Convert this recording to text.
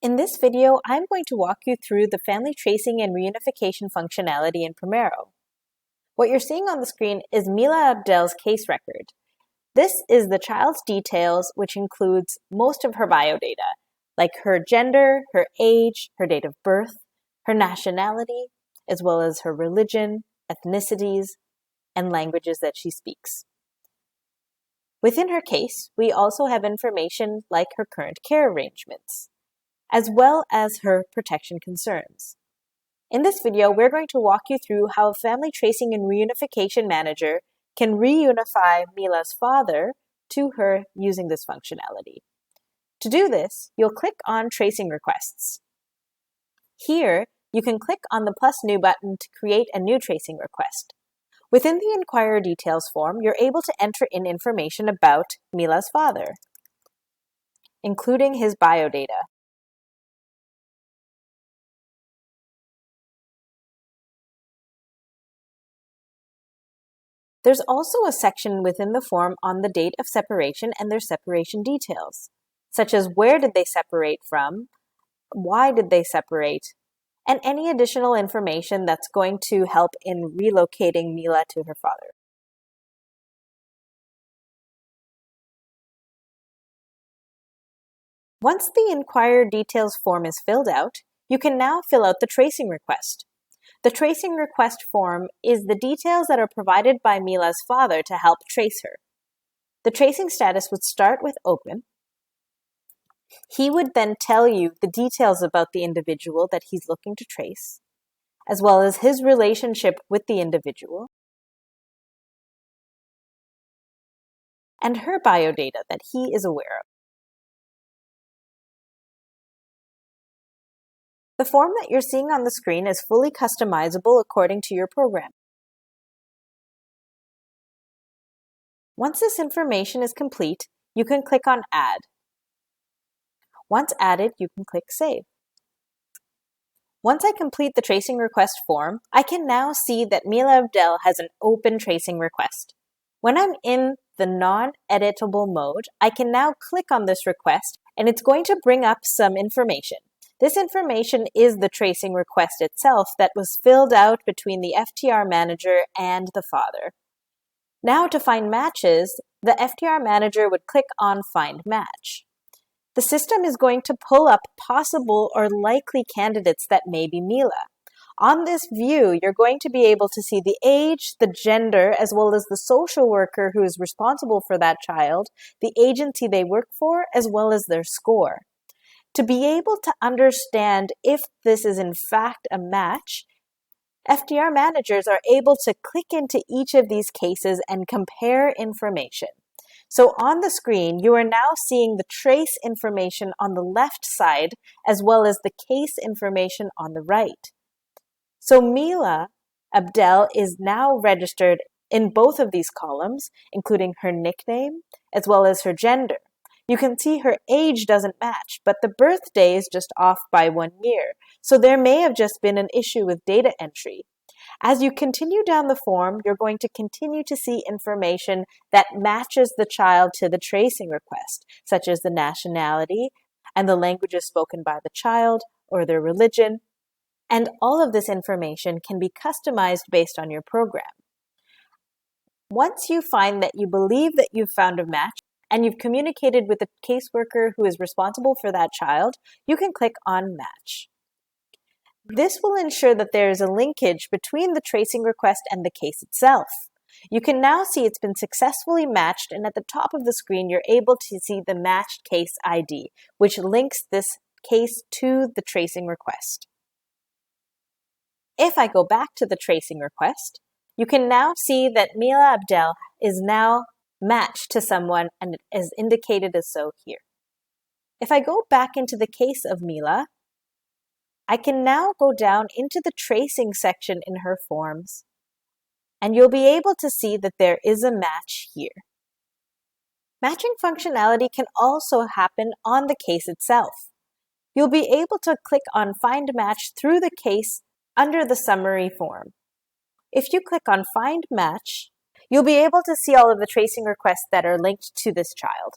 In this video, I'm going to walk you through the family tracing and reunification functionality in Primero. What you're seeing on the screen is Mila Abdel's case record. This is the child's details, which includes most of her biodata, like her gender, her age, her date of birth, her nationality, as well as her religion, ethnicities, and languages that she speaks. Within her case, we also have information like her current care arrangements, as well as her protection concerns. In this video, we're going to walk you through how a family tracing and reunification manager can reunify Mila's father to her using this functionality. To do this, you'll click on Tracing Requests. Here, you can click on the plus new button to create a new tracing request. Within the Inquire Details form, you're able to enter in information about Mila's father, including his biodata. There's also a section within the form on the date of separation and their separation details, such as where did they separate from, why did they separate, and any additional information that's going to help in relocating Mila to her father. Once the Inquire Details form is filled out, you can now fill out the tracing request. The tracing request form is the details that are provided by Mila's father to help trace her. The tracing status would start with open. He would then tell you the details about the individual that he's looking to trace, as well as his relationship with the individual, and her biodata that he is aware of. The form that you're seeing on the screen is fully customizable according to your program. Once this information is complete, you can click on Add. Once added, you can click Save. Once I complete the tracing request form, I can now see that Mila Abdel has an open tracing request. When I'm in the non-editable mode, I can now click on this request and it's going to bring up some information. This information is the tracing request itself that was filled out between the FTR manager and the father. Now to find matches, the FTR manager would click on Find Match. The system is going to pull up possible or likely candidates that may be Mila. On this view, you're going to be able to see the age, the gender, as well as the social worker who is responsible for that child, the agency they work for, as well as their score. To be able to understand if this is in fact a match, FTR managers are able to click into each of these cases and compare information. So on the screen, you are now seeing the trace information on the left side as well as the case information on the right. So Mila Abdel is now registered in both of these columns, including her nickname as well as her gender. You can see her age doesn't match, but the birthday is just off by 1 year. So there may have just been an issue with data entry. As you continue down the form, you're going to continue to see information that matches the child to the tracing request, such as the nationality and the languages spoken by the child or their religion. And all of this information can be customized based on your program. Once you find that you believe that you've found a match, and you've communicated with the caseworker who is responsible for that child, you can click on Match. This will ensure that there is a linkage between the tracing request and the case itself. You can now see it's been successfully matched, and at the top of the screen, you're able to see the matched case ID, which links this case to the tracing request. If I go back to the tracing request, you can now see that Mila Abdel is now matched to someone and it is indicated as so here. If I go back into the case of Mila, I can now go down into the tracing section in her forms, and you'll be able to see that there is a match here. Matching functionality can also happen on the case itself. You'll be able to click on Find Match through the case under the summary form. If you click on Find Match, you'll be able to see all of the tracing requests that are linked to this child.